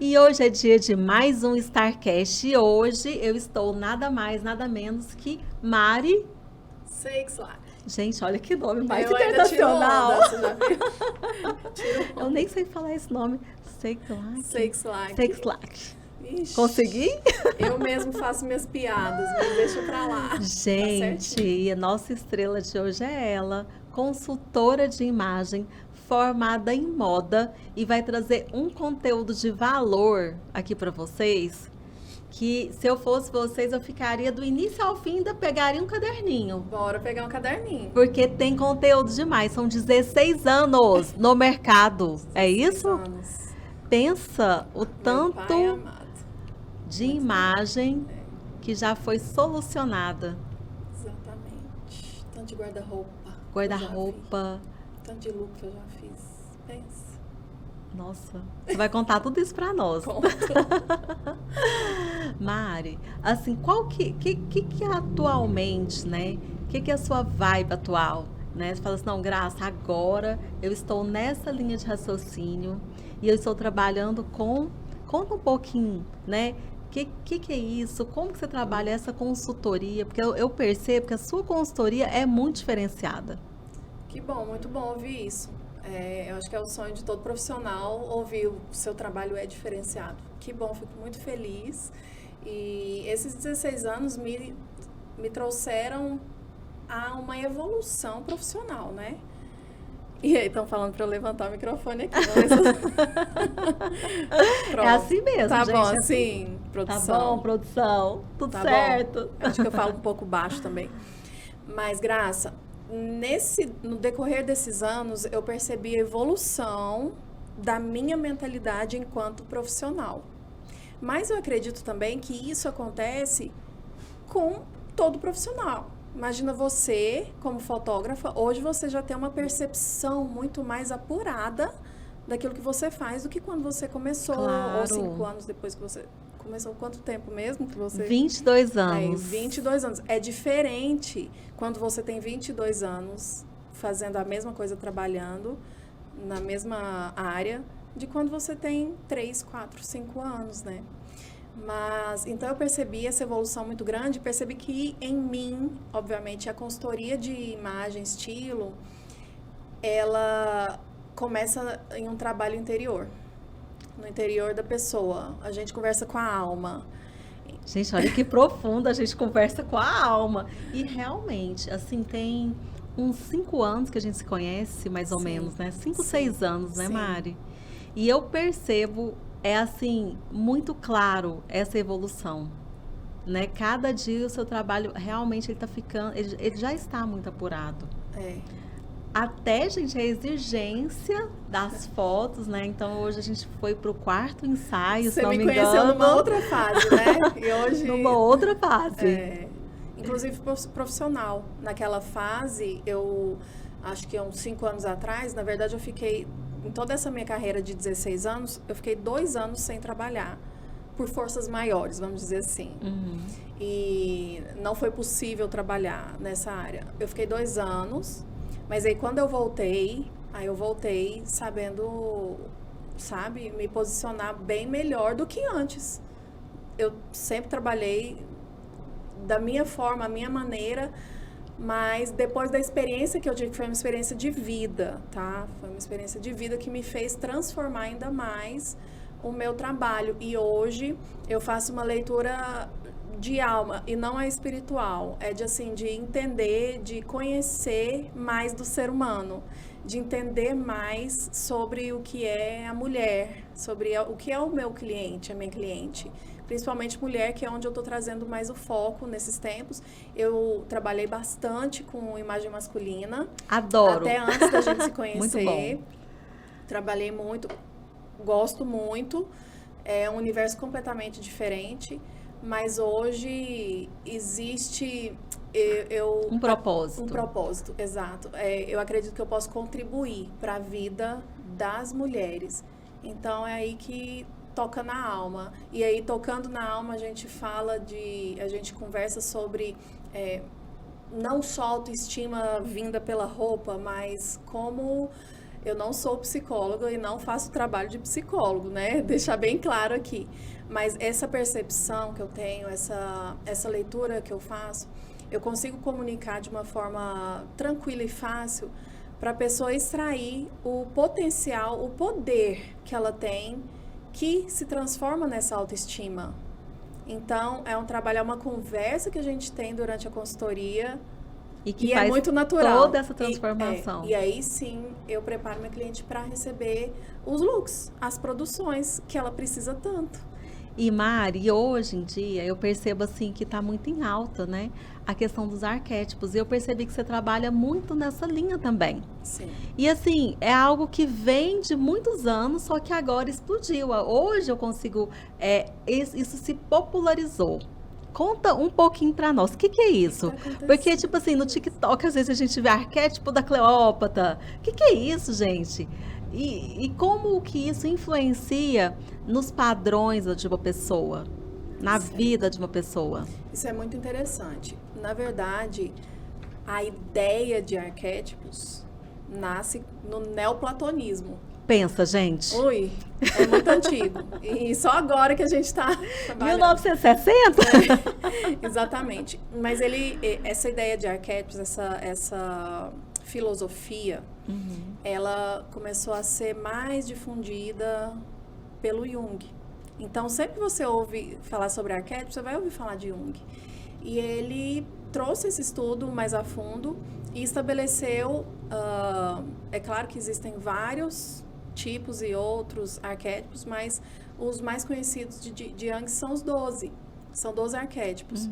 E hoje é dia de mais um StarCast. E hoje eu estou nada mais, nada menos que Mari. Seix lá. Gente, olha que nome mais Eu ainda tiro internacional. onda, você já viu? Tiro Eu onda. nem sei falar esse nome. Seixlac. Seix lá. Seixlac. Ixi, Consegui? eu mesmo faço minhas piadas, mas deixa pra lá. Tá Gente, certinho. e a nossa estrela de hoje é ela, consultora de imagem, formada em moda e vai trazer um conteúdo de valor aqui para vocês. Que se eu fosse vocês, eu ficaria do início ao fim, ainda pegaria um caderninho. Bora pegar um caderninho. Porque tem conteúdo demais. São 16 anos no mercado. É 16 isso? anos. Pensa o Meu pai tanto amado. de Muito imagem É, que já foi solucionada. exatamente. Tanto de guarda-roupa. que eu já vi. Guarda-roupa. Tanto de look que eu já fiz. Pensa. Nossa, você vai contar tudo isso pra nós. Conto. Mari, assim, qual que é atualmente, né? Que é a sua vibe atual, né? Você fala assim, não, Graça, agora eu estou nessa linha de raciocínio e eu estou trabalhando com... Conta um pouquinho, né? Que é isso? Como que você trabalha essa consultoria? Porque eu percebo que a sua consultoria é muito diferenciada. Que bom, muito bom ouvir isso. Eu acho que é o sonho de todo profissional ouvir o seu trabalho é diferenciado. Que bom, fico muito feliz. E esses 16 anos me trouxeram a uma evolução profissional, né? E aí, estão falando para eu levantar o microfone aqui. É Pronto. assim mesmo, Tá gente. bom, É assim. assim, Tá produção. bom, produção? Tudo Tá certo? bom. Acho que eu falo um pouco baixo também. Mas, Graça, no decorrer desses anos, eu percebi a evolução da minha mentalidade enquanto profissional. Mas eu acredito também que isso acontece com todo profissional. Imagina você, como fotógrafa, hoje você já tem uma percepção muito mais apurada daquilo que você faz do que quando você começou, ou 5 Claro. anos depois que você começou. Quanto tempo mesmo que você... 22 Aí, anos. 22 anos. É diferente quando você tem 22 anos fazendo a mesma coisa, trabalhando na mesma área, de quando você tem 3, 4, 5 anos, né? Mas, então eu percebi essa evolução muito grande, percebi que em mim, obviamente, a consultoria de imagem, estilo, ela começa em um trabalho interior, no interior da pessoa. A gente conversa com a alma. Gente, olha que profundo, a gente conversa com a alma. E realmente, assim, tem uns 5 anos que a gente se conhece, mais ou Sim, menos, né? 5, sim, 6 anos, né, sim. Mari? E eu percebo, é assim, muito claro essa evolução, né? Cada dia o seu trabalho realmente ele tá ficando, ele já está muito apurado. É. Até, gente, a exigência das fotos, né? Então hoje a gente foi pro quarto ensaio, se Você não me me conheceu numa engano, outra fase, né? E numa hoje, outra fase. é, inclusive profissional. Naquela fase, eu acho que há uns 5 anos atrás, na verdade, eu fiquei, em toda essa minha carreira de 16 anos, eu fiquei 2 anos sem trabalhar, por forças maiores, vamos dizer assim. Uhum. E não foi possível trabalhar nessa área. Eu fiquei 2 anos, mas aí quando eu voltei, aí eu voltei sabendo, sabe, me posicionar bem melhor do que antes. Eu sempre trabalhei da minha forma, a minha maneira, mas depois da experiência que eu tive, que foi uma experiência de vida, tá? Foi uma experiência de vida que me fez transformar ainda mais o meu trabalho. E hoje eu faço uma leitura de alma e não é espiritual, é de assim, de entender, de conhecer mais do ser humano, de entender mais sobre o que é a mulher, sobre o que é o meu cliente, a minha cliente. Principalmente mulher, que é onde eu estou trazendo mais o foco nesses tempos. Eu trabalhei bastante com imagem masculina, Adoro. até antes da gente se Muito bom. conhecer. Trabalhei muito, gosto muito. É um universo completamente diferente, mas hoje existe Um um propósito. propósito, exato. Eu acredito que eu posso contribuir para a vida das mulheres. Então é aí que toca na alma. E aí, tocando na alma, a gente conversa sobre não só autoestima vinda pela roupa, mas como Eu não sou psicóloga e não faço trabalho de psicólogo, né? Deixar bem claro aqui. Mas essa percepção que eu tenho, essa leitura que eu faço, eu consigo comunicar de uma forma tranquila e fácil para a pessoa extrair o potencial, o poder que ela tem, que se transforma nessa autoestima. Então, é um trabalho, é uma conversa que a gente tem durante a consultoria E que e faz é muito natural. toda essa transformação. E aí sim, eu preparo minha cliente para receber os looks, as produções que ela precisa tanto. E Mari, hoje em dia eu percebo assim que está muito em alta, né? A questão dos arquétipos. E eu percebi que você trabalha muito nessa linha também. Sim. E assim, é algo que vem de muitos anos, só que agora explodiu. Hoje eu consigo, isso se popularizou. Conta um pouquinho pra nós, o que é isso? tá acontecendo? Porque, tipo assim, no TikTok, às vezes a gente vê arquétipo da Cleópatra. O que é isso, gente? E como que isso influencia nos padrões de uma pessoa, na Certo. vida de uma pessoa? Isso é muito interessante. Na verdade, a ideia de arquétipos nasce no neoplatonismo. Pensa, gente. Ui, é muito antigo. E só agora que a gente está trabalhando. 1960? Exatamente. Mas essa ideia de arquétipos, essa filosofia, ela começou a ser mais difundida pelo Jung. Então, sempre que você ouve falar sobre arquétipos, você vai ouvir falar de Jung. E ele trouxe esse estudo mais a fundo e estabeleceu, é claro que existem vários tipos e outros arquétipos, mas os mais conhecidos de Jung são os 12. São 12 arquétipos.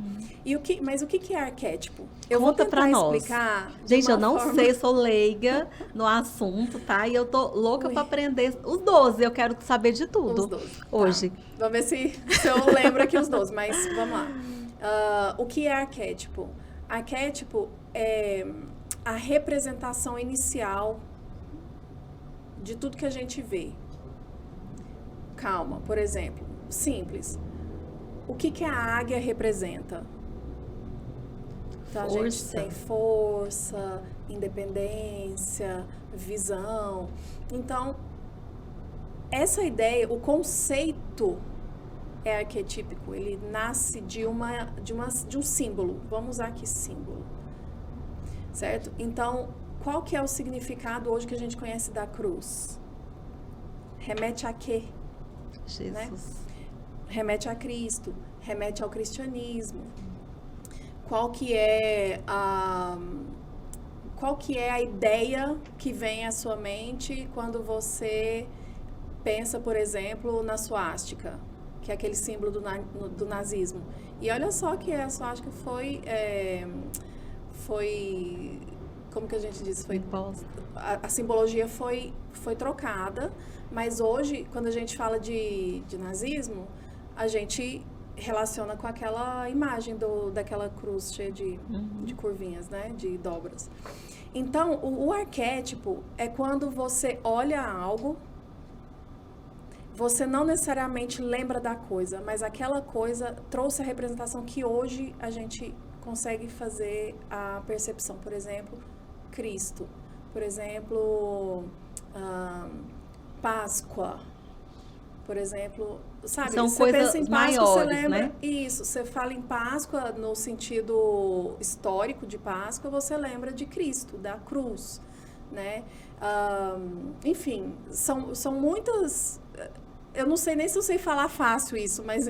Mas o que é arquétipo? Eu vou Conta tentar pra nós. explicar. Gente, eu não forma... sei, sou leiga no assunto, tá? E eu tô louca Ui. pra aprender os 12. Eu quero saber de tudo Os 12. hoje. Tá. Vamos ver se eu lembro aqui os 12, mas vamos lá. O que é arquétipo? Arquétipo é a representação inicial de tudo que a gente vê. Calma, por exemplo, simples. O que a águia representa? Então, a gente Força. tem força, independência, visão. Então, essa ideia, o conceito é arquetípico. Ele nasce de um símbolo. Vamos usar aqui símbolo. Certo? Então, qual que é o significado hoje que a gente conhece da cruz? Remete a quê? Jesus. Né? Remete a Cristo, remete ao cristianismo. Qual que é a ideia que vem à sua mente quando você pensa, por exemplo, na suástica, que é aquele símbolo do nazismo? E olha só que a suástica foi como que a gente diz? A simbologia foi trocada, mas hoje, quando a gente fala de nazismo, a gente relaciona com aquela imagem daquela cruz cheia de curvinhas, né? De dobras. Então, o arquétipo é quando você olha algo, você não necessariamente lembra da coisa, mas aquela coisa trouxe a representação que hoje a gente consegue fazer a percepção. Por exemplo, Cristo. Por exemplo, Páscoa. Por exemplo, sabe? São você coisas pensa em Páscoa, maiores, você lembra, né? Isso, você fala em Páscoa no sentido histórico de Páscoa, você lembra de Cristo, da cruz, né? Enfim, são muitas... Eu não sei nem se eu sei falar fácil isso, mas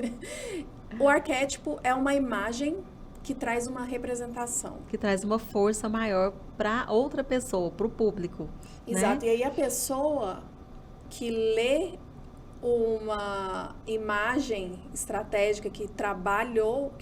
o arquétipo é uma imagem que traz uma representação. Que traz uma força maior para outra pessoa, para o público. Exato. Né? E aí a pessoa que lê uma imagem estratégica que trabalhou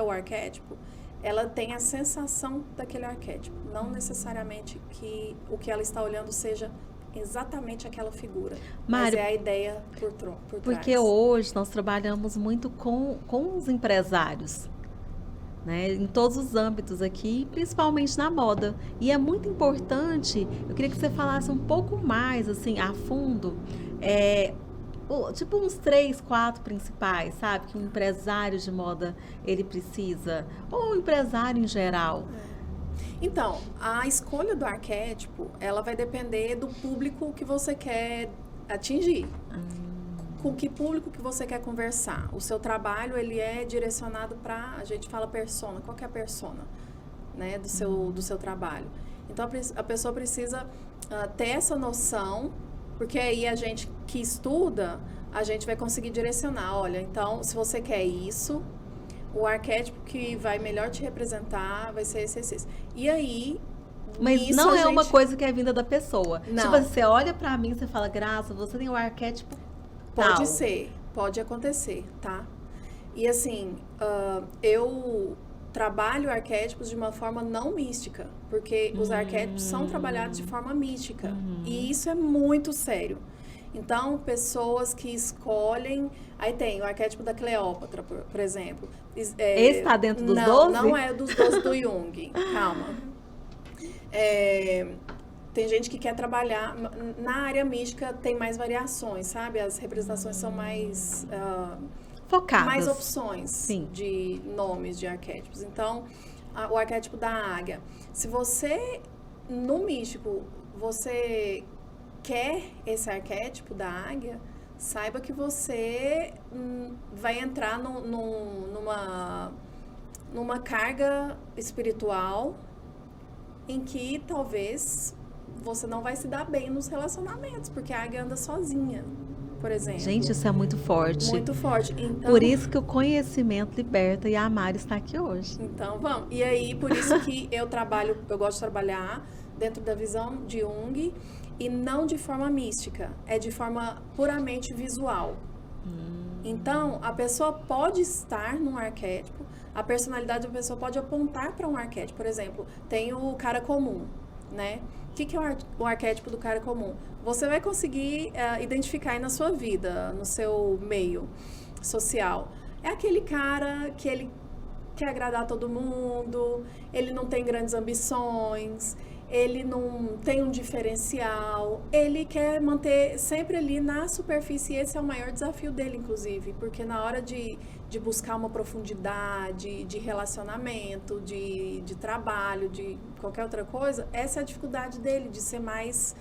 o arquétipo, ela tem a sensação daquele arquétipo. Não necessariamente que o que ela está olhando seja exatamente aquela figura. Mário, mas é a ideia por trás. Porque hoje nós trabalhamos muito com os empresários. Né, em todos os âmbitos aqui, principalmente na moda. E é muito importante, eu queria que você falasse um pouco mais, assim, a fundo, tipo uns 3, 4 principais, sabe? Que um empresário de moda, ele precisa, ou um empresário em geral. Então, a escolha do arquétipo, ela vai depender do público que você quer atingir. Com que público que você quer conversar. O seu trabalho, ele é direcionado para, a gente fala persona, qual que é a persona, né, do seu trabalho. Então, a pessoa precisa ter essa noção, porque aí a gente que estuda, a gente vai conseguir direcionar. Olha, então, se você quer isso, o arquétipo que vai melhor te representar vai ser esse. E aí... Mas não é uma coisa que é vinda da pessoa. Não. Tipo, você olha pra mim e você fala, Graça, você tem o arquétipo tal. Pode ser, pode acontecer, tá? E assim, eu trabalho arquétipos de uma forma não mística, porque os arquétipos são trabalhados de forma mística. E isso é muito sério. Então, pessoas que escolhem... Aí tem o arquétipo da Cleópatra, por exemplo. Esse está dentro dos 12? Não é dos 12 do Jung. Calma. Tem gente que quer trabalhar... Na área mística tem mais variações, sabe? As representações são mais... focadas. Mais opções. Sim. De nomes de arquétipos. Então, o arquétipo da águia. Se você, no místico, você quer esse arquétipo da águia, saiba que você vai entrar numa carga espiritual em que talvez você não vai se dar bem nos relacionamentos, porque a águia anda sozinha, por exemplo. Gente, isso é muito forte. Muito forte. Então, por isso que o conhecimento liberta e a Mari está aqui hoje. Então, vamos. E aí, por isso que eu gosto de trabalhar dentro da visão de Jung e não de forma mística, é de forma puramente visual. Então, a pessoa pode estar num arquétipo, a personalidade da pessoa pode apontar para um arquétipo. Por exemplo, tem o cara comum, né? O que é o arquétipo do cara comum? Você vai conseguir identificar aí na sua vida, no seu meio social. É aquele cara que ele quer agradar todo mundo, ele não tem grandes ambições, ele não tem um diferencial, ele quer manter sempre ali na superfície. Esse é o maior desafio dele, inclusive, porque na hora de buscar uma profundidade, de relacionamento, de trabalho, de qualquer outra coisa, essa é a dificuldade dele, de ser mais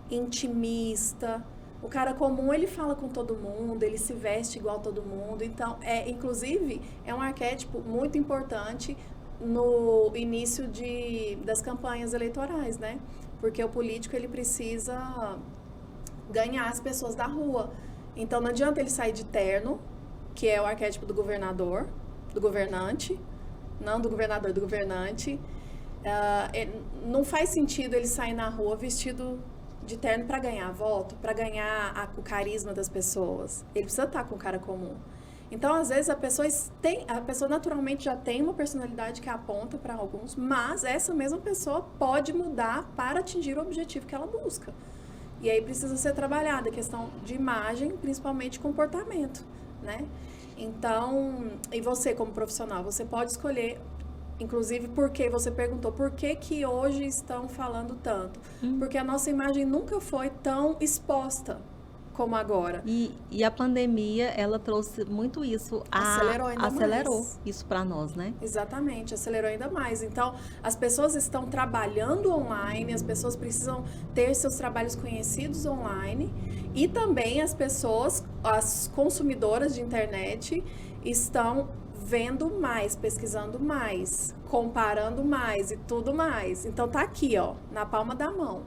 intimista. O cara comum, ele fala com todo mundo, ele se veste igual a todo mundo. Então, inclusive, é um arquétipo muito importante no início das campanhas eleitorais, né? Porque o político, ele precisa ganhar as pessoas da rua. Então, não adianta ele sair de terno, que é o arquétipo do governador, do governante, não do governador, do governante. Não faz sentido ele sair na rua vestido de terno para ganhar voto, para ganhar o carisma das pessoas. Ele precisa estar com o cara comum. Então, às vezes, a pessoa naturalmente já tem uma personalidade que aponta para alguns, mas essa mesma pessoa pode mudar para atingir o objetivo que ela busca. E aí precisa ser trabalhada a questão de imagem, principalmente comportamento, né? Então, e você como profissional, você pode escolher, inclusive porque você perguntou por que hoje estão falando tanto. Porque a nossa imagem nunca foi tão exposta como agora. E a pandemia, ela trouxe muito isso. Acelerou isso para nós, né? Exatamente, acelerou ainda mais. Então, as pessoas estão trabalhando online, as pessoas precisam ter seus trabalhos conhecidos online e também as consumidoras de internet estão vendo mais, pesquisando mais, comparando mais e tudo mais. Então, tá aqui, ó, na palma da mão.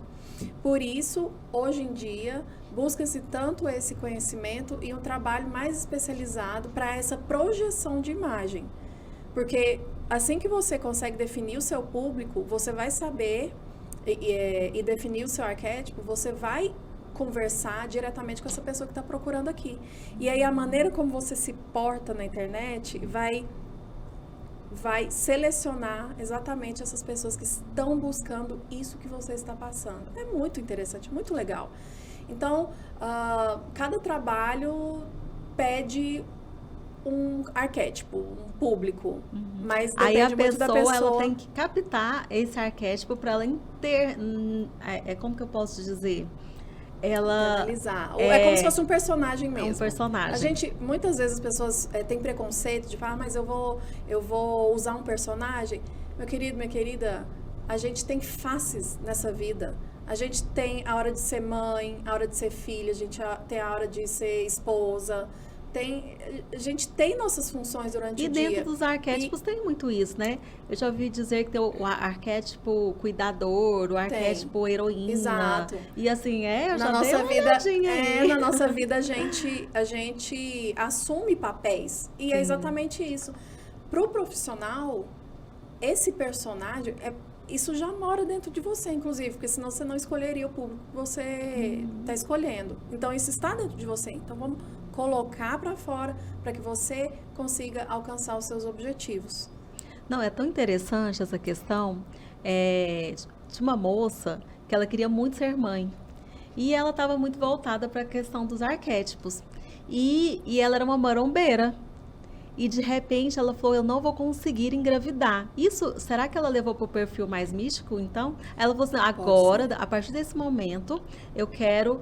Por isso, hoje em dia, busca-se tanto esse conhecimento e um trabalho mais especializado para essa projeção de imagem. Porque assim que você consegue definir o seu público, você vai saber e definir o seu arquétipo, você vai conversar diretamente com essa pessoa que está procurando aqui. E aí a maneira como você se porta na internet vai selecionar exatamente essas pessoas que estão buscando isso que você está passando. É muito interessante, muito legal. Então, cada trabalho pede um arquétipo, um público, mas depende aí a muito da pessoa. Ela tem que captar esse arquétipo para ela como que eu posso dizer? Ela analisar. É como se fosse um personagem mesmo. É um personagem. Muitas vezes as pessoas têm preconceito de falar, mas eu vou usar um personagem. Meu querido, minha querida, a gente tem faces nessa vida. A gente tem a hora de ser mãe, a hora de ser filha, a gente tem a hora de ser esposa. A gente tem nossas funções durante o dia. E dentro dos arquétipos tem muito isso, né? Eu já ouvi dizer que tem o arquétipo cuidador, o arquétipo heroína. Exato. E assim, eu já na dei nossa uma vida, olhadinha aí. na nossa vida a gente assume papéis. E é exatamente isso. Pro profissional, esse personagem, isso já mora dentro de você, inclusive, porque senão você não escolheria o público que você está escolhendo. Então, isso está dentro de você. Então, vamos colocar para fora para que você consiga alcançar os seus objetivos. Não, é tão interessante essa questão. De uma moça que ela queria muito ser mãe. E ela estava muito voltada para a questão dos arquétipos. E ela era uma marombeira. E de repente ela falou, eu não vou conseguir engravidar. Isso, será que ela levou para o perfil mais místico, então? Ela falou assim, agora, a partir desse momento, eu quero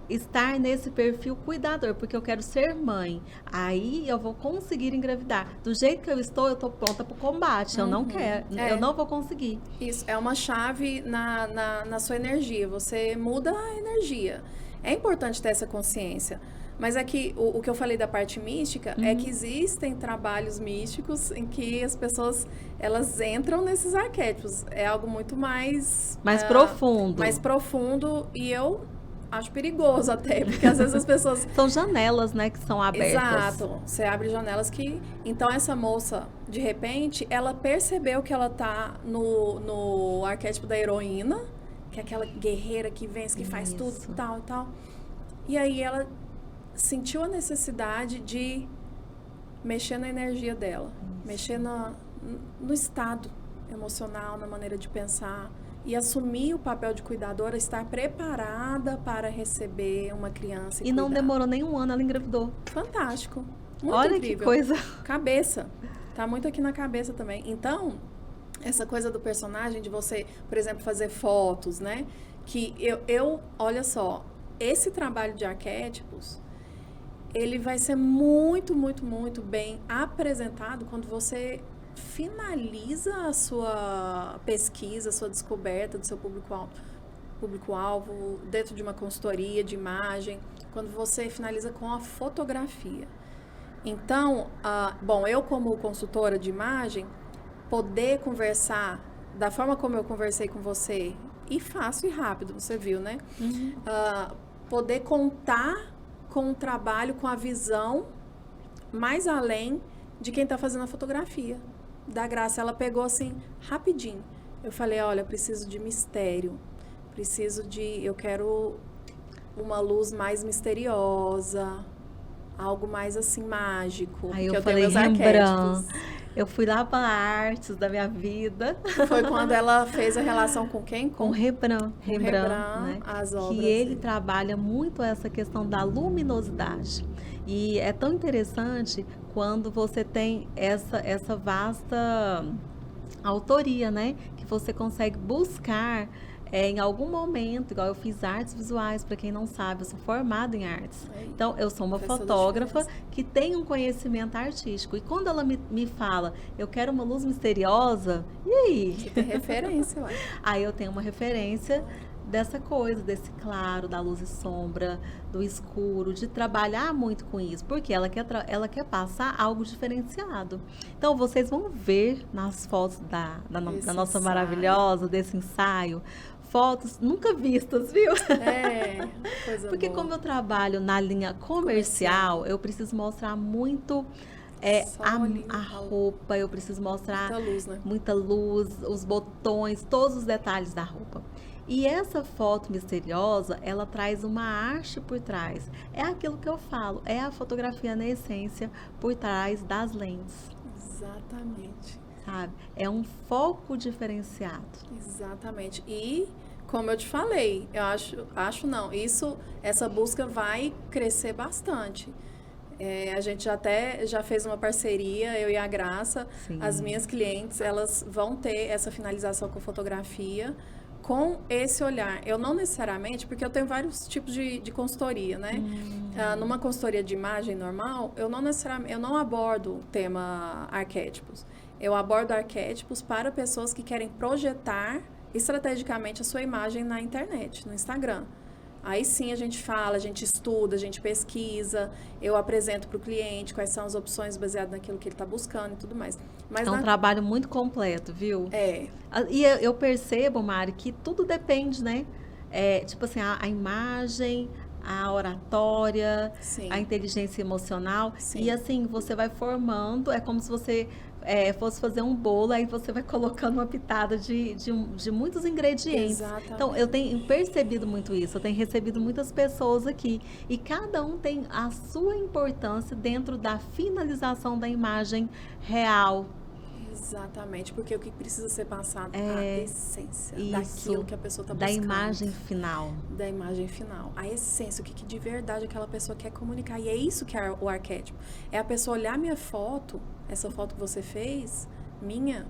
estar nesse perfil cuidador, porque eu quero ser mãe. Aí eu vou conseguir engravidar. Do jeito que eu estou pronta para o combate. Eu não quero, eu não vou conseguir. Isso, é uma chave na sua energia. Você muda a energia. É importante ter essa consciência. Mas aqui, o que eu falei da parte mística é que existem trabalhos místicos em que as pessoas, elas entram nesses arquétipos. É algo muito mais profundo. Mais profundo, e eu acho perigoso até, porque às vezes as pessoas... São janelas, né, que são abertas. Exato. Você abre janelas que... Então, essa moça, de repente, ela percebeu que ela tá no arquétipo da heroína, que é aquela guerreira que vence, que faz tudo e tal e tal. E aí, ela sentiu a necessidade de mexer na energia dela, mexer no estado emocional, na maneira de pensar e assumir o papel de cuidadora, estar preparada para receber uma criança e não demorou nem um ano, ela engravidou. Fantástico. Muito Olha incrível. Que coisa. Cabeça. Tá muito aqui na cabeça também. Então, essa coisa do personagem, de você, por exemplo, fazer fotos, né? Que olha só, esse trabalho de arquétipos, ele vai ser muito, muito, muito bem apresentado quando você finaliza a sua pesquisa, a sua descoberta do seu público-alvo dentro de uma consultoria de imagem, quando você finaliza com a fotografia. Então, eu como consultora de imagem, poder conversar da forma como eu conversei com você, e fácil e rápido, você viu, né? Poder contar com o trabalho, com a visão mais além de quem está fazendo a fotografia. Da Graça, ela pegou assim, rapidinho. Eu falei, olha, preciso de mistério. Eu quero uma luz mais misteriosa, algo mais assim, mágico. Aí eu falei, Rembrandt. Eu fui lá para artes da minha vida. Foi quando ela fez a relação com quem? Com Rembrandt, né? As obras. Que ele trabalha muito essa questão da luminosidade. E é tão interessante quando você tem essa vasta autoria, né? Que você consegue buscar em algum momento, igual eu fiz artes visuais, para quem não sabe, eu sou formada em artes. Então, eu sou uma fotógrafa que tem um conhecimento artístico. E quando ela me fala, eu quero uma luz misteriosa, e aí? Você tem referência, ué. Aí eu tenho uma referência dessa coisa, desse claro, da luz e sombra, do escuro, de trabalhar muito com isso, porque ela quer passar algo diferenciado. Então, vocês vão ver nas fotos da nossa maravilhosa, desse ensaio, fotos nunca vistas, viu? Coisa porque boa. Como eu trabalho na linha comercial, eu preciso mostrar muito a roupa, eu preciso mostrar muita luz, né? Muita luz, os botões, todos os detalhes da roupa. E essa foto misteriosa, ela traz uma arte por trás. É aquilo que eu falo, é a fotografia na essência por trás das lentes. Exatamente. Sabe? É um foco diferenciado. Exatamente. E, como eu te falei, eu acho não, essa busca vai crescer bastante. A gente já fez uma parceria, eu e a Graça. Sim. As minhas clientes, elas vão ter essa finalização com fotografia, com esse olhar. Eu não necessariamente, porque eu tenho vários tipos de consultoria, né? Numa consultoria de imagem normal, eu não abordo o tema arquétipos. Eu abordo arquétipos para pessoas que querem projetar estrategicamente a sua imagem na internet, no Instagram. Aí sim a gente fala, a gente estuda, a gente pesquisa, eu apresento para o cliente quais são as opções baseadas naquilo que ele está buscando e tudo mais. Mas É um trabalho muito completo, viu? É. E eu percebo, Mari, que tudo depende, né? Tipo assim, a imagem, a oratória, Sim. a inteligência emocional. Sim. E assim, você vai formando, é como se você fosse fazer um bolo, aí você vai colocando uma pitada de muitos ingredientes. Exatamente. Então, eu tenho percebido muito isso, eu tenho recebido muitas pessoas aqui. E cada um tem a sua importância dentro da finalização da imagem real. Exatamente, porque o que precisa ser passado é a essência Isso, daquilo que a pessoa está da buscando. imagem final. Da imagem final. A essência, o que de verdade aquela pessoa quer comunicar. E é isso que é o arquétipo. É a pessoa olhar minha foto, essa foto que você fez, minha,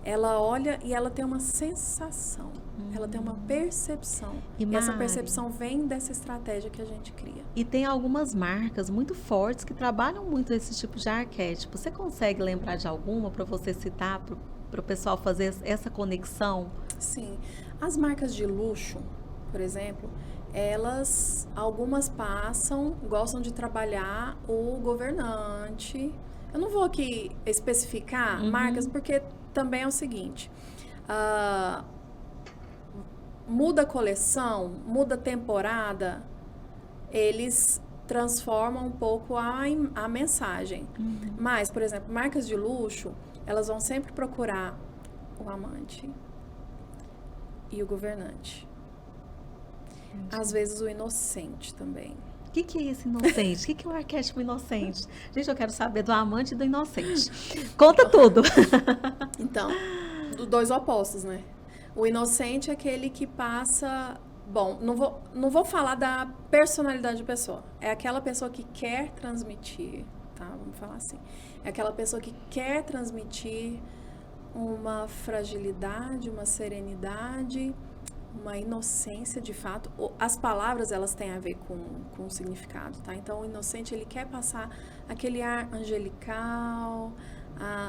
ela olha e ela tem uma sensação, ela tem uma percepção. E essa percepção vem dessa estratégia que a gente cria. E tem algumas marcas muito fortes que trabalham muito esse tipo de arquétipo. Você consegue lembrar de alguma para você citar, para o pessoal fazer essa conexão? Sim. As marcas de luxo, por exemplo, algumas gostam de trabalhar o governante. Eu não vou aqui especificar marcas, porque também é o seguinte, muda a coleção, muda a temporada, eles transformam um pouco a mensagem. Mas, por exemplo, marcas de luxo, elas vão sempre procurar o amante e o governante. Às vezes o inocente também. O que é esse inocente? O que é o arquétipo inocente? Gente, eu quero saber do amante e do inocente. Conta tudo. Então, dois opostos, né? O inocente é aquele que passa... Bom, não vou falar da personalidade da pessoa. É aquela pessoa que quer transmitir, tá? Vamos falar assim. É aquela pessoa que quer transmitir uma fragilidade, uma serenidade, uma inocência de fato. As palavras, elas têm a ver com o significado, tá? Então, o inocente, ele quer passar aquele ar angelical,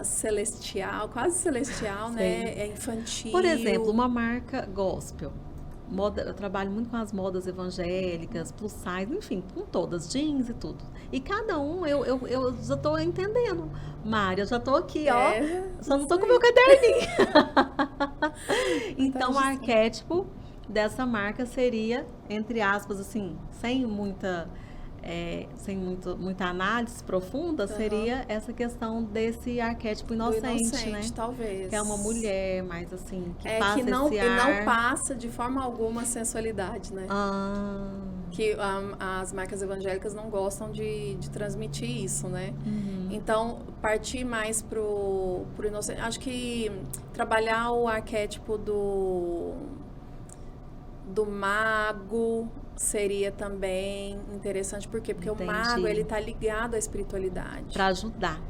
celestial, quase celestial, né? É infantil. Por exemplo, uma marca gospel. Eu trabalho muito com as modas evangélicas, plus size, enfim, com todas, jeans e tudo. E cada um, eu já estou entendendo. Mari, eu já estou aqui, ó. Só não estou com o meu caderninho. Então, o arquétipo dessa marca seria, entre aspas, assim, sem muita análise profunda, seria essa questão desse arquétipo inocente, né? Talvez. Que é uma mulher mais assim, que passa que não, esse ar. E não passa de forma alguma a sensualidade, né? Que as marcas evangélicas não gostam de transmitir isso, né? Então, partir mais pro inocente. Acho que trabalhar o arquétipo do mago seria também interessante. Por quê? Porque o mago, ele tá ligado à espiritualidade. Para ajudar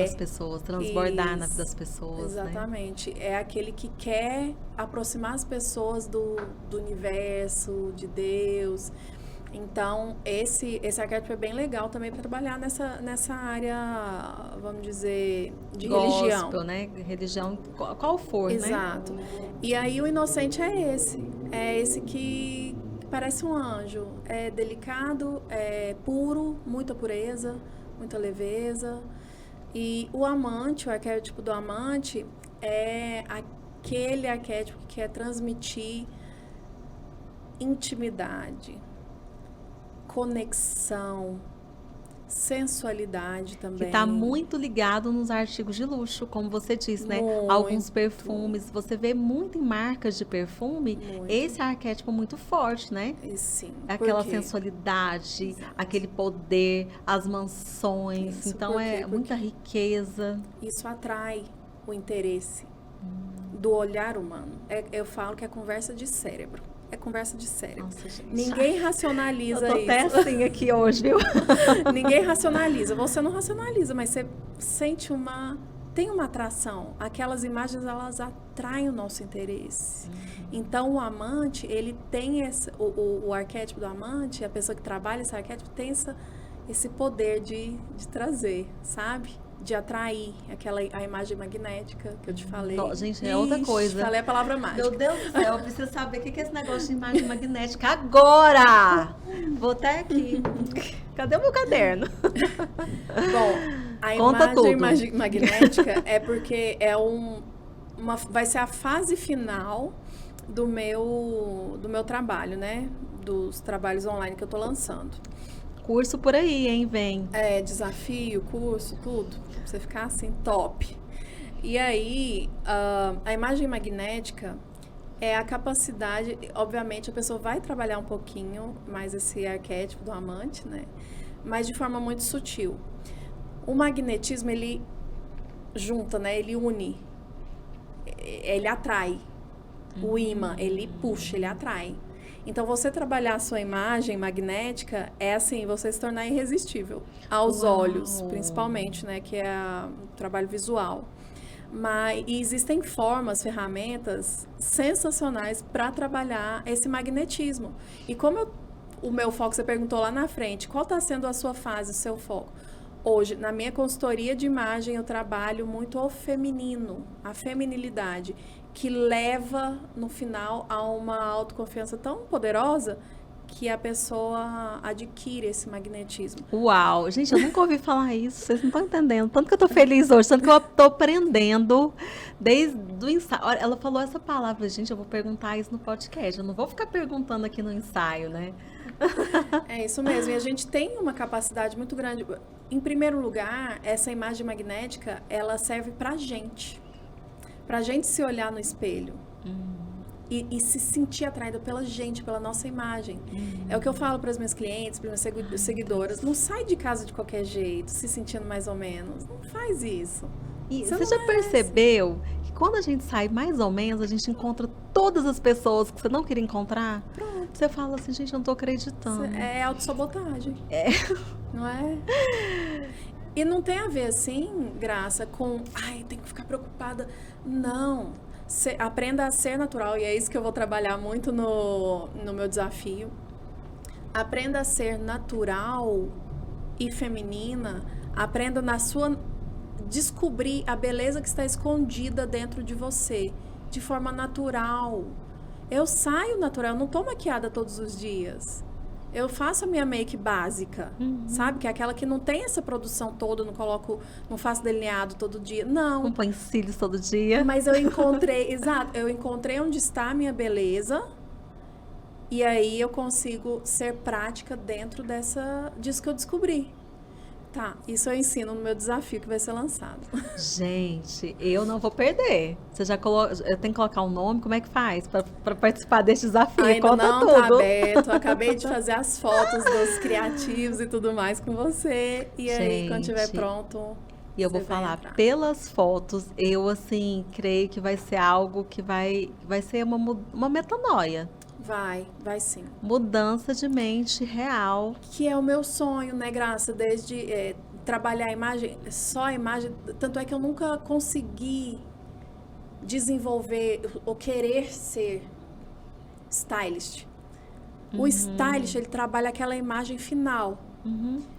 as pessoas, transbordar na vida das pessoas. Exatamente. Né? É aquele que quer aproximar as pessoas do universo, de Deus. Então, esse arquétipo é bem legal também para trabalhar nessa área, vamos dizer, de religião. Gospel, né? Religião, qual for, Exato. Né? E aí o inocente é esse que parece um anjo. É delicado, é puro, muita pureza, muita leveza. E o amante, o arquétipo do amante, é aquele arquétipo que quer transmitir intimidade, conexão, sensualidade também. Que está muito ligado nos artigos de luxo, como você disse, né? Alguns perfumes, você vê muito em marcas de perfume, esse arquétipo muito forte, né? Sim. Aquela sensualidade, aquele poder, as mansões, então muita riqueza. Isso atrai o interesse do olhar humano. Eu falo que é conversa de cérebro. É conversa de cérebro. Nossa, gente. Ninguém racionaliza isso. Eu tô até assim aqui hoje, viu? Ninguém racionaliza. Você não racionaliza, mas você sente tem uma atração. Aquelas imagens, elas atraem o nosso interesse. Então, o amante, ele tem o arquétipo do amante, a pessoa que trabalha esse arquétipo, tem esse poder de trazer, sabe? de atrair a imagem magnética que eu te falei. Gente, é outra coisa. Falei a palavra mágica. Meu Deus do céu, eu preciso saber o que é esse negócio de imagem magnética agora! Vou até aqui. Cadê o meu caderno? Bom, a imagem magnética é porque vai ser a fase final do meu trabalho, né? Dos trabalhos online que eu tô lançando. Curso por aí, hein? Vem. Desafio, curso, tudo. Pra você ficar assim, top. E aí, a imagem magnética é a capacidade... Obviamente, a pessoa vai trabalhar um pouquinho mais esse arquétipo do amante, né? Mas de forma muito sutil. O magnetismo, ele junta, né? Ele une. Ele atrai. O ímã, ele puxa, ele atrai. Então, você trabalhar a sua imagem magnética é assim, você se tornar irresistível aos olhos, principalmente, né? Que é o trabalho visual. E existem ferramentas sensacionais para trabalhar esse magnetismo. E como o meu foco, você perguntou lá na frente, qual está sendo a sua fase, o seu foco? Hoje, na minha consultoria de imagem, eu trabalho muito o feminino, a feminilidade, que leva, no final, a uma autoconfiança tão poderosa que a pessoa adquire esse magnetismo. Uau! Gente, eu nunca ouvi falar isso, vocês não estão entendendo. Tanto que eu tô feliz hoje, tanto que eu tô aprendendo desde o ensaio. Olha, ela falou essa palavra, gente, eu vou perguntar isso no podcast. Eu não vou ficar perguntando aqui no ensaio, né? É isso mesmo. E a gente tem uma capacidade muito grande. Em primeiro lugar, essa imagem magnética, ela serve pra gente se olhar no espelho. E se sentir atraída pela gente, pela nossa imagem. É o que eu falo para as minhas clientes, para as minhas seguidoras. Não sai de casa de qualquer jeito, se sentindo mais ou menos. Não faz isso. E você já percebeu que quando a gente sai mais ou menos, a gente encontra todas as pessoas que você não queria encontrar? Pronto. Você fala assim, gente, eu não tô acreditando. É autossabotagem. Não é? E não tem a ver, assim, Graça, com... tem que ficar preocupada. Não. Aprenda a ser natural, e é isso que eu vou trabalhar muito no meu desafio. Aprenda a ser natural e feminina. Aprenda descobrir a beleza que está escondida dentro de você, de forma natural. Eu saio natural, eu não tô maquiada todos os dias. Eu faço a minha make básica, sabe? Que é aquela que não tem essa produção toda, não faço delineado todo dia. Não põe cílios todo dia. Mas eu encontrei, eu encontrei onde está a minha beleza, e aí eu consigo ser prática dentro disso que eu descobri. Tá, isso eu ensino no meu desafio que vai ser lançado. Gente, eu não vou perder. Você já eu tenho que colocar um nome? Como é que faz para participar desse desafio? Ainda Conta não tudo. Tá aberto. Acabei de fazer as fotos dos criativos e tudo mais com você. E aí, quando estiver pronto, e eu vou falar, pelas fotos, eu assim, creio que vai ser algo que vai ser uma metanoia. Vai sim. Mudança de mente real. Que é o meu sonho, né, Graça? Desde trabalhar a imagem, só a imagem. Tanto é que eu nunca consegui desenvolver ou querer ser stylist. O stylist, ele trabalha aquela imagem final.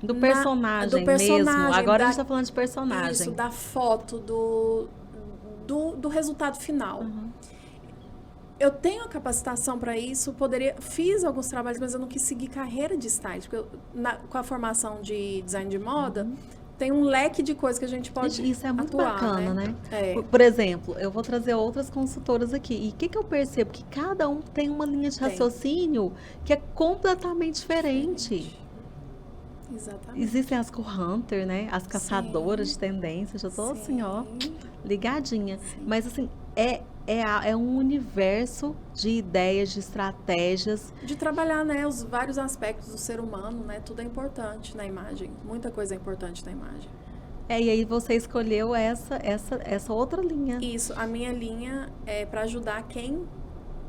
Do personagem mesmo. Agora a gente tá falando de personagem. Isso, da foto, do resultado final. Eu tenho a capacitação para isso, fiz alguns trabalhos, mas eu não quis seguir carreira de stylist, porque com a formação de design de moda, tem um leque de coisas que a gente pode Isso é muito atuar, bacana, né? É. Por exemplo, eu vou trazer outras consultoras aqui, e o que eu percebo? Que cada um tem uma linha de raciocínio que é completamente diferente. Exatamente. Existem as co-hunter, né? As caçadoras de tendências, já tô assim, ó, ligadinha. Sim. Mas assim, é um universo de ideias, de estratégias. De trabalhar, né, os vários aspectos do ser humano, né? Tudo é importante na imagem. Muita coisa é importante na imagem. E aí você escolheu essa outra linha. Isso, a minha linha é para ajudar quem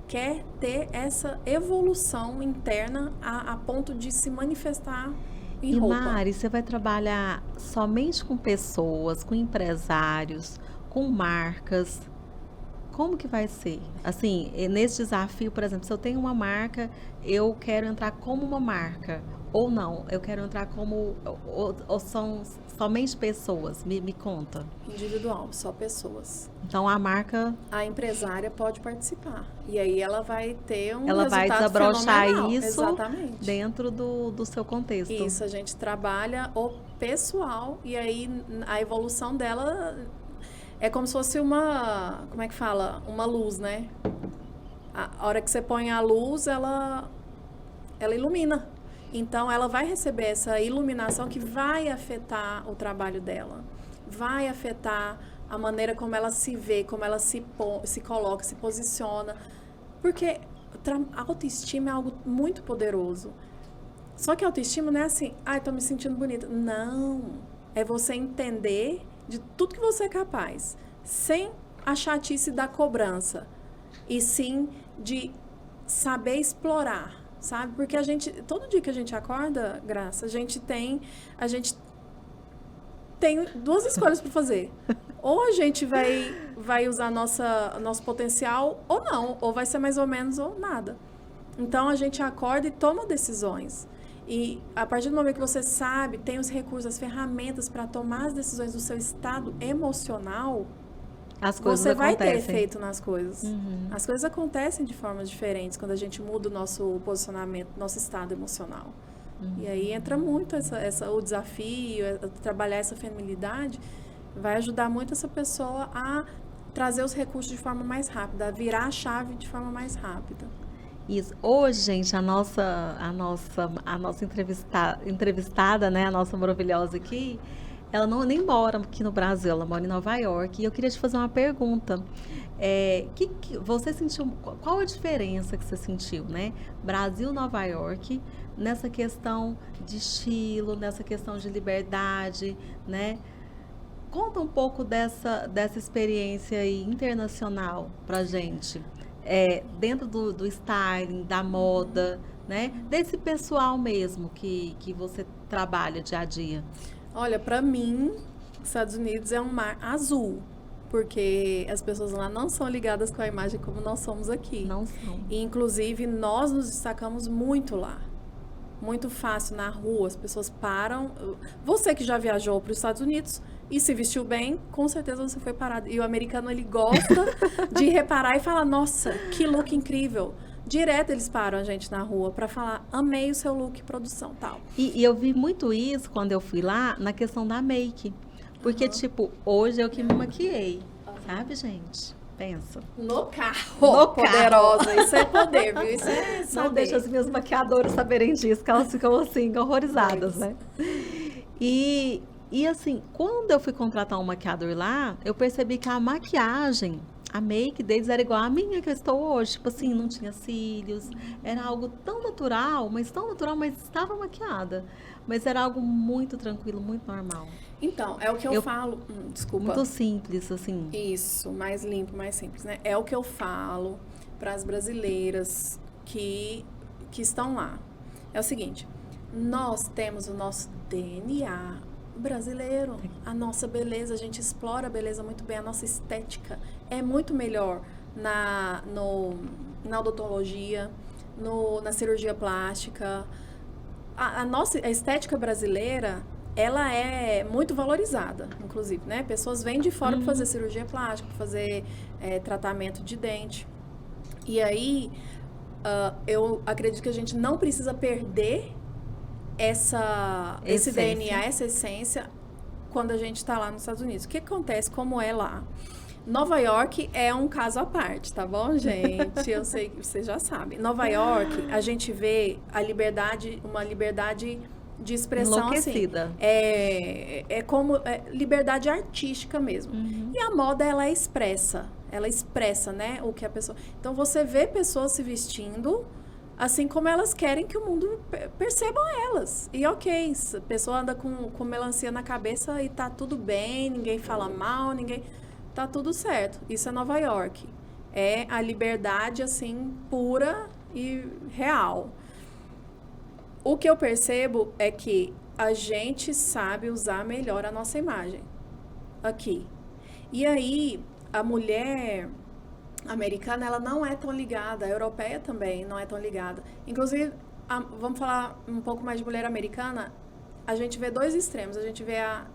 quer ter essa evolução interna a ponto de se manifestar em roupa. Mari, você vai trabalhar somente com pessoas, com empresários, com marcas? Como que vai ser? Assim, nesse desafio, por exemplo, se eu tenho uma marca, eu quero entrar como uma marca. Ou não? Eu quero entrar como... Ou são somente pessoas? Me conta. Individual, só pessoas. Então, a marca, A empresária pode participar. E aí ela vai ter um ela vai resultado desabrochar fenomenal. isso Exatamente. dentro do seu contexto. Isso, a gente trabalha o pessoal e aí a evolução dela é como se fosse uma, como é que fala? Uma luz, né? A hora que você põe a luz, ela ilumina. Então, ela vai receber essa iluminação que vai afetar o trabalho dela. Vai afetar a maneira como ela se vê, como ela se coloca, se posiciona. Porque a autoestima é algo muito poderoso. Só que a autoestima não é assim, tô me sentindo bonita. Não. É você entender de tudo que você é capaz. Sem a chatice da cobrança. E sim de saber explorar. Sabe? Porque todo dia que a gente acorda, Graça, a gente tem duas escolhas para fazer. Ou a gente vai usar nosso potencial, ou não. Ou vai ser mais ou menos, ou nada. Então, a gente acorda e toma decisões. E, a partir do momento que você sabe, tem os recursos, as ferramentas para tomar as decisões do seu estado emocional, As coisas você vai ter acontecem. efeito nas coisas. As coisas acontecem de formas diferentes quando a gente muda o nosso posicionamento, nosso estado emocional. E aí entra muito o desafio, trabalhar essa feminilidade, vai ajudar muito essa pessoa a trazer os recursos de forma mais rápida, a virar a chave de forma mais rápida. Isso. Hoje, gente, a nossa entrevistada, né, a nossa maravilhosa aqui, ela não nem mora aqui no Brasil, ela mora em Nova York. E eu queria te fazer uma pergunta. Você sentiu, qual a diferença que você sentiu, né? Brasil, Nova York, nessa questão de estilo, nessa questão de liberdade, né? Conta um pouco dessa experiência aí internacional pra gente. Dentro do styling, da moda, né? Desse pessoal mesmo que você trabalha dia a dia. Olha, para mim, os Estados Unidos é um mar azul, porque as pessoas lá não são ligadas com a imagem como nós somos aqui. Não são. E, inclusive, nós nos destacamos muito lá. Muito fácil, na rua, as pessoas param. Você que já viajou para os Estados Unidos e se vestiu bem, com certeza você foi parado. E o americano, ele gosta de reparar e falar, nossa, que look incrível. Direto eles param a gente na rua para falar, amei o seu look, produção, tal. E eu vi muito isso quando eu fui lá, na questão da make. Porque, tipo, hoje eu que me maquiei, sabe, gente? Pensa. No carro, No poderosa. carro. Isso é poder, viu? Isso é saber. Não deixa as minhas maquiadoras saberem disso, que elas ficam assim, horrorizadas, né? E assim, quando eu fui contratar um maquiador lá, eu percebi que a maquiagem, a make deles era igual a minha que eu estou hoje. Tipo assim, não tinha cílios, era algo tão natural, mas estava maquiada. Mas era algo muito tranquilo, muito normal. Então, é o que eu falo. Desculpa. Muito simples, assim. Isso, mais limpo, mais simples, né? É o que eu falo para as brasileiras que estão lá. É o seguinte, nós temos o nosso DNA brasileiro, a nossa beleza, a gente explora a beleza muito bem, a nossa estética é muito melhor na odontologia, na cirurgia plástica. A estética brasileira, ela é muito valorizada, inclusive, né? Pessoas vêm de fora para fazer cirurgia plástica, para fazer tratamento de dente. E aí, eu acredito que a gente não precisa perder esse DNA, essa essência, quando a gente está lá nos Estados Unidos. O que acontece, como é lá? Nova York é um caso à parte, tá bom, gente? Eu sei que vocês já sabem. Nova York, a gente vê uma liberdade de expressão enlouquecida. Assim. É como liberdade artística mesmo. E a moda, ela expressa, né, o que a pessoa... Então, você vê pessoas se vestindo assim como elas querem que o mundo percebam elas. E ok, a pessoa anda com melancia na cabeça e tá tudo bem, ninguém fala mal, tá tudo certo. Isso é Nova York. É a liberdade, assim, pura e real. O que eu percebo é que a gente sabe usar melhor a nossa imagem aqui. E aí, a mulher americana, ela não é tão ligada, a europeia também não é tão ligada. Inclusive, vamos falar um pouco mais de mulher americana, a gente vê dois extremos. A gente vê a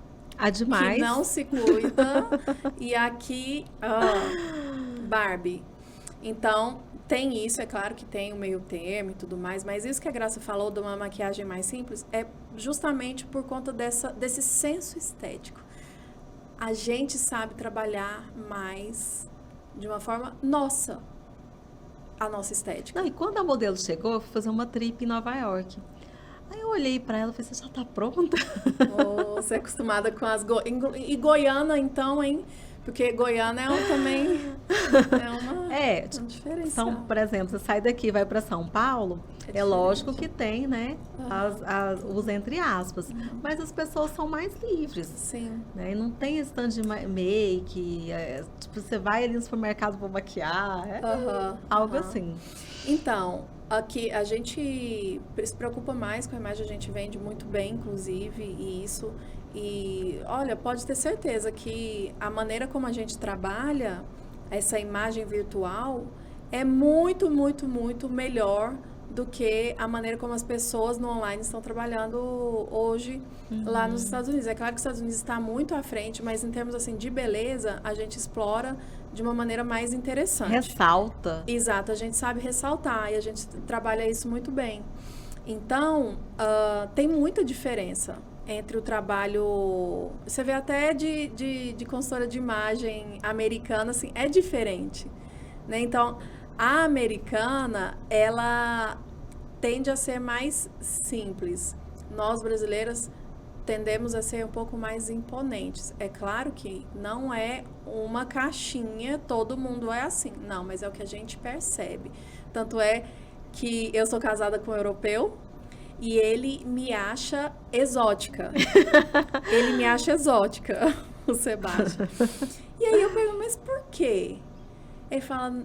demais. que não se cuida e aqui, Barbie. Então, tem isso, é claro que tem o meio termo e tudo mais, mas isso que a Graça falou de uma maquiagem mais simples é justamente por conta desse senso estético. A gente sabe trabalhar mais de uma forma nossa, a nossa estética. Não, e quando a modelo chegou, eu fui fazer uma trip em Nova York. Aí eu olhei pra ela e falei, você já tá pronta? Você é acostumada com as... E Goiânia, então, hein? Porque Goiânia também uma diferença. Por exemplo, você sai daqui e vai para São Paulo, é lógico que tem, né, os entre aspas, mas as pessoas são mais livres. Sim. Né, e não tem esse tanto de make, tipo, você vai ali no supermercado para maquiar, algo assim. Então, aqui a gente se preocupa mais com a imagem, a gente vende muito bem, inclusive, e olha, pode ter certeza que a maneira como a gente trabalha essa imagem virtual é muito, muito, muito melhor do que a maneira como as pessoas no online estão trabalhando hoje lá nos Estados Unidos. É claro que os Estados Unidos está muito à frente, mas em termos assim de beleza, a gente explora de uma maneira mais interessante. Ressalta. Exato, a gente sabe ressaltar e a gente trabalha isso muito bem. Então, tem muita diferença entre o trabalho... Você vê até de consultora de imagem americana, assim, é diferente. Né? Então, a americana, ela tende a ser mais simples. Nós, brasileiras, tendemos a ser um pouco mais imponentes. É claro que não é uma caixinha, todo mundo é assim. Não, mas é o que a gente percebe. Tanto é que eu sou casada com um europeu e ele me acha exótica. Ele me acha exótica, o Sebastião. E aí eu pergunto, mas por quê? Ele fala...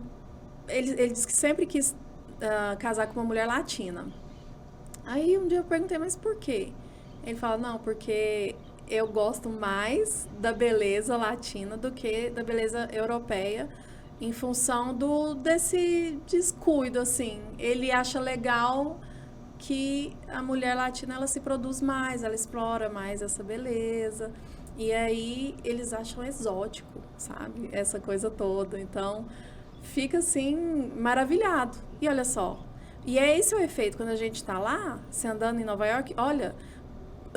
Ele diz que sempre quis casar com uma mulher latina. Aí um dia eu perguntei, mas por quê? Ele fala, não, porque eu gosto mais da beleza latina do que da beleza europeia, em função desse descuido, assim. Ele acha legal que a mulher latina, ela se produz mais, ela explora mais essa beleza. E aí eles acham exótico, sabe? Essa coisa toda. Então, fica assim, maravilhado. E olha só, e é esse o efeito quando a gente está lá, você andando em Nova York, olha,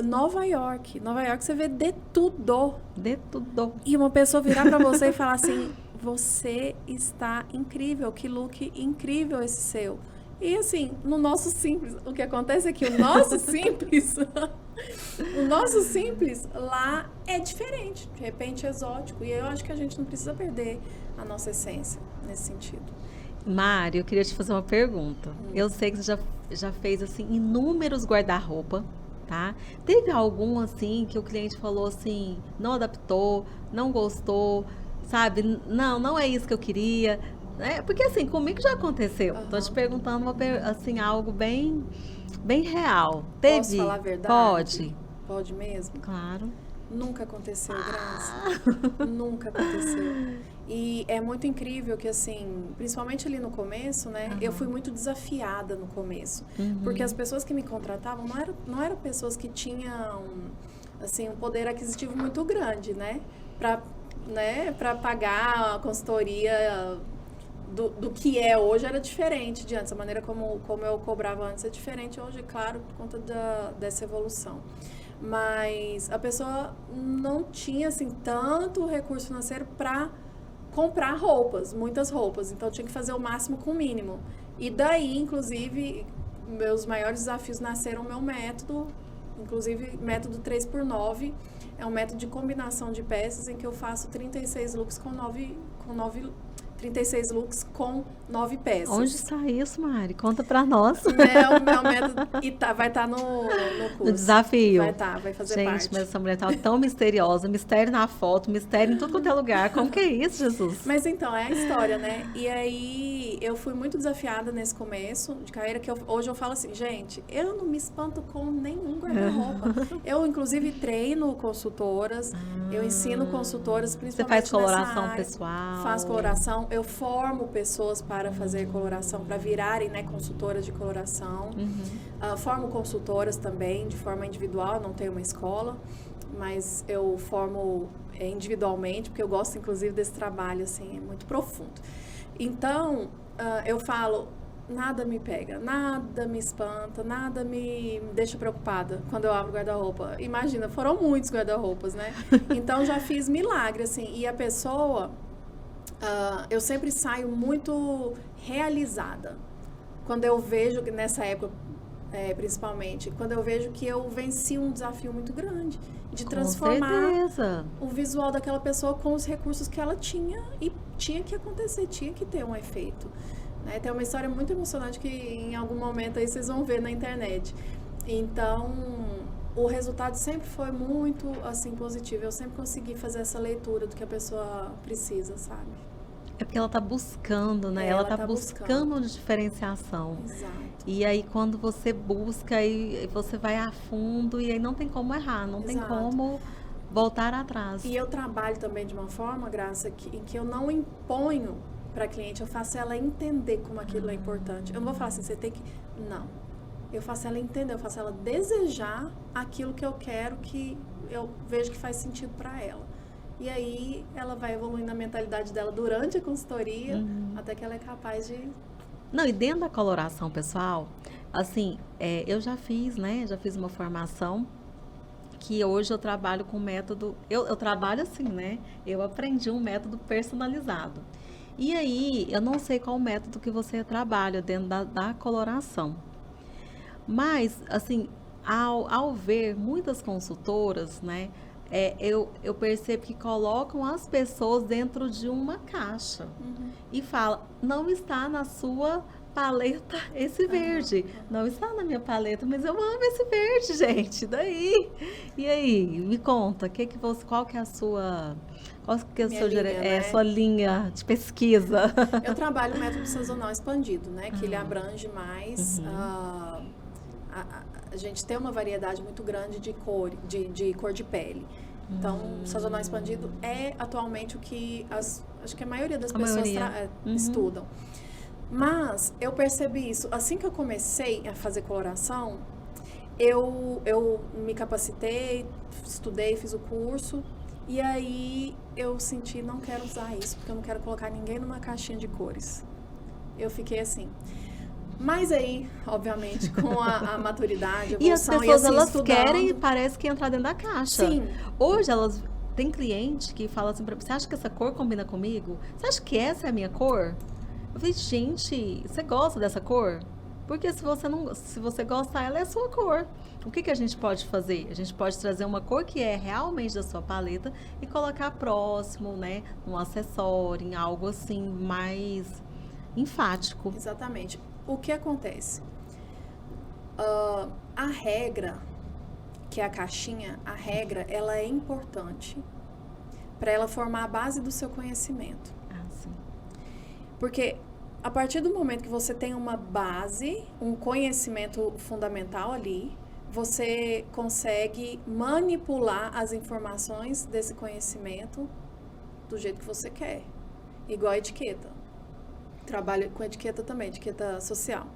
Nova York você vê de tudo. De tudo. E uma pessoa virar para você e falar assim, você está incrível, que look incrível esse seu. E assim, no nosso simples, o que acontece é que o nosso simples, lá é diferente, de repente exótico. E eu acho que a gente não precisa perder a nossa essência nesse sentido. Mário, eu queria te fazer uma pergunta. Eu sei que você já fez assim inúmeros guarda-roupa, tá? Teve algum assim que o cliente falou assim, não adaptou, não gostou, sabe? Não é isso que eu queria. Porque assim, comigo já aconteceu. Tô te perguntando assim, algo bem real. Teve? Posso falar a verdade? Pode. Pode mesmo? Claro. Nunca aconteceu, Graça. Nunca aconteceu. E é muito incrível que, assim, principalmente ali no começo, né? Eu fui muito desafiada no começo. Porque as pessoas que me contratavam não eram pessoas que tinham, assim, um poder aquisitivo muito grande, né? Pra pagar a consultoria do que é hoje era diferente de antes. A maneira como eu cobrava antes é diferente hoje, claro, por conta dessa evolução. Mas a pessoa não tinha, assim, tanto recurso financeiro para comprar roupas, muitas roupas. Então, tinha que fazer o máximo com o mínimo. E daí, inclusive, meus maiores desafios nasceram o meu método, inclusive método 3x9. É um método de combinação de peças em que eu faço 36 looks com 36 looks com 9 peças. Onde está isso, Mari? Conta pra nós. O meu método vai estar no curso. No desafio. Vai fazer gente, parte. Gente, mas essa mulher tá tão misteriosa. Mistério na foto, mistério em tudo quanto é lugar. Como que é isso, Jesus? Mas então, é a história, né? E aí, eu fui muito desafiada nesse começo de carreira, que hoje eu falo assim, gente, eu não me espanto com nenhum guarda-roupa. Eu, inclusive, treino consultoras, eu ensino consultoras, principalmente você faz coloração nessa área. pessoal? Faço coloração. Então, eu formo pessoas para fazer coloração, para virarem, né, consultoras de coloração. Formo consultoras também, de forma individual, não tenho uma escola, mas eu formo individualmente, porque eu gosto, inclusive, desse trabalho, assim, é muito profundo. Então, eu falo, nada me pega, nada me espanta, nada me deixa preocupada quando eu abro o guarda-roupa. Imagina, foram muitos guarda-roupas, né? Então, já fiz milagre, assim, e a pessoa... eu sempre saio muito realizada. Quando eu vejo, nessa época, principalmente, quando eu vejo que eu venci um desafio muito grande de transformar o visual daquela pessoa com os recursos que ela tinha e tinha que acontecer, tinha que ter um efeito. Né? Tem uma história muito emocionante que em algum momento aí vocês vão ver na internet. Então, o resultado sempre foi muito, assim, positivo. Eu sempre consegui fazer essa leitura do que a pessoa precisa, sabe? É porque ela tá buscando, né? Ela tá buscando diferenciação. Exato. E aí, quando você busca, aí você vai a fundo e aí não tem como errar, não tem como voltar atrás. E eu trabalho também de uma forma, Graça, em que eu não imponho para a cliente, eu faço ela entender como aquilo é importante. Eu não vou falar assim, você tem que... Não. Eu faço ela entender, eu faço ela desejar aquilo que eu quero, que eu vejo que faz sentido para ela. E aí ela vai evoluindo a mentalidade dela durante a consultoria, até que ela é capaz de... Não, e dentro da coloração, pessoal, assim, eu já fiz, né? Já fiz uma formação que hoje eu trabalho com método... Eu trabalho assim, né? Eu aprendi um método personalizado. E aí, eu não sei qual método que você trabalha dentro da coloração. Mas, assim, ao ver muitas consultoras, né? Eu percebo que colocam as pessoas dentro de uma caixa e falam, não está na sua paleta esse verde, não está na minha paleta, mas eu amo esse verde, gente, daí? E aí, me conta, qual que é a sua... Qual que é a sua linha de pesquisa? Eu trabalho o método sazonal expandido, né? Que ele abrange mais... A gente tem uma variedade muito grande de cor de pele. Então, sazonal expandido é atualmente o que acho que a maioria das pessoas estudam. Mas eu percebi isso. Assim que eu comecei a fazer coloração, eu me capacitei, estudei, fiz o curso. E aí eu senti, não quero usar isso, porque eu não quero colocar ninguém numa caixinha de cores. Eu fiquei assim... Mas aí, obviamente, com a maturidade, a evolução, e as pessoas, assim, elas estudando... querem, parece que entrar dentro da caixa. Sim. Hoje, tem cliente que fala assim, você acha que essa cor combina comigo? Você acha que essa é a minha cor? Eu falei, gente, você gosta dessa cor? Porque se você gostar, ela é a sua cor. O que a gente pode fazer? A gente pode trazer uma cor que é realmente da sua paleta e colocar próximo, né? Num acessório, em algo assim, mais enfático. Exatamente. O que acontece? A regra, que é a caixinha, a regra, ela é importante para ela formar a base do seu conhecimento. Sim. Porque a partir do momento que você tem uma base, um conhecimento fundamental ali, você consegue manipular as informações desse conhecimento do jeito que você quer. Igual a etiqueta. Trabalho com etiqueta também, etiqueta social.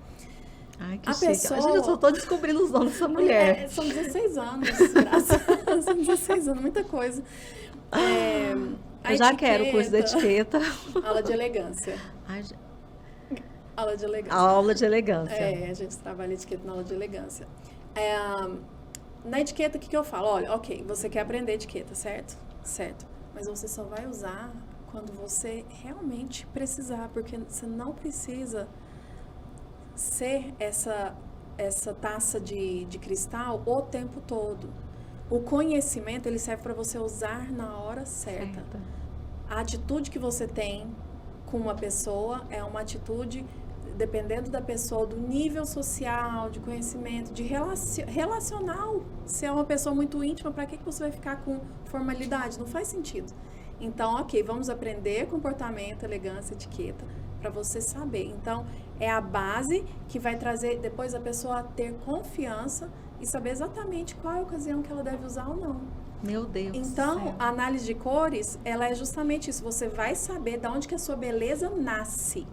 Ai, que chique. Gente, eu só tô descobrindo os nomes dessa mulher. São 16 anos, graças. São 16 anos, muita coisa. Eu já quero o curso de etiqueta. Aula de elegância. Aula de elegância. Aula de elegância. A gente trabalha etiqueta na aula de elegância. Na etiqueta, o que eu falo? Olha, ok, você quer aprender etiqueta, certo? Certo. Mas você só vai usar quando você realmente precisar, porque você não precisa ser essa taça de cristal o tempo todo. O conhecimento, ele serve para você usar na hora certa. A atitude que você tem com uma pessoa é uma atitude, dependendo da pessoa, do nível social, de conhecimento, de relacional. Se é uma pessoa muito íntima, para que você vai ficar com formalidade? Não faz sentido. Então, ok, vamos aprender comportamento, elegância, etiqueta, para você saber. Então, é a base que vai trazer depois a pessoa a ter confiança e saber exatamente qual é a ocasião que ela deve usar ou não. Meu Deus do Então, céu. a análise de cores, ela é justamente isso. Você vai saber de onde que a sua beleza nasce.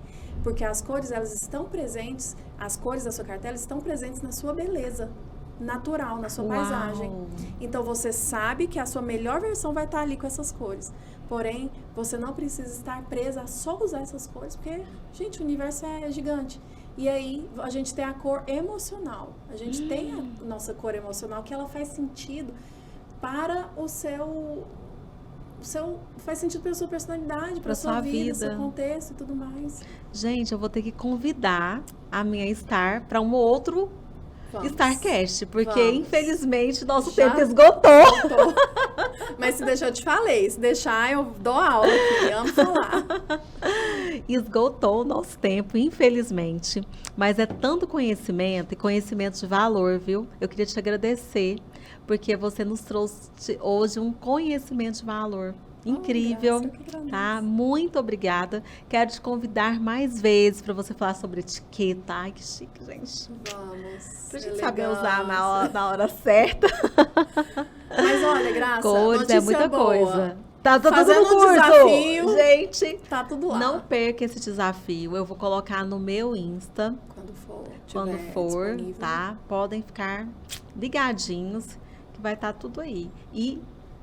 Porque as cores, elas estão presentes, as cores da sua cartela estão presentes na sua beleza natural, na sua Uau. paisagem. Então, você sabe que a sua melhor versão vai estar ali com essas cores. Porém, você não precisa estar presa a só usar essas cores, porque, gente, o universo é gigante. E aí, a gente tem a cor emocional. A gente tem a nossa cor emocional, que ela faz sentido para o seu faz sentido para a sua personalidade, para a sua vida, seu contexto e tudo mais. Gente, eu vou ter que convidar a minha Star para um outro Vamos. Starcast, porque Vamos. infelizmente nosso Já tempo esgotou. Voltou. Mas se deixar, eu te falei. Se deixar, eu dou aula aqui. Amo falar. Esgotou o nosso tempo, infelizmente. Mas é tanto conhecimento e conhecimento de valor, viu? Eu queria te agradecer, porque você nos trouxe hoje um conhecimento de valor. Incrível, Graça, eu que agradeço. tá? Muito obrigada. Quero te convidar mais vezes para você falar sobre etiqueta. Ai, que chique, gente. Vamos. Pra gente saber usar na hora certa. Mas olha, Graça, Cores notícia é muita boa. coisa. Tá tudo Fazendo no um curso. desafio. Gente, Tá tudo lá. não perca esse desafio. Eu vou colocar no meu Insta Quando quando tiver for, disponível. tá? Podem ficar ligadinhos que vai estar tudo aí. E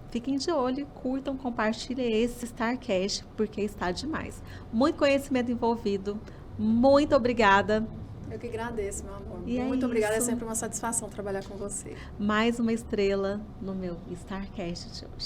fiquem de olho, curtam, compartilhem esse Starcast, porque está demais. Muito conhecimento envolvido. Muito obrigada. Eu que agradeço, meu amor. E é Muito obrigada. É isso. sempre uma satisfação trabalhar com você. Mais uma estrela no meu Starcast de hoje.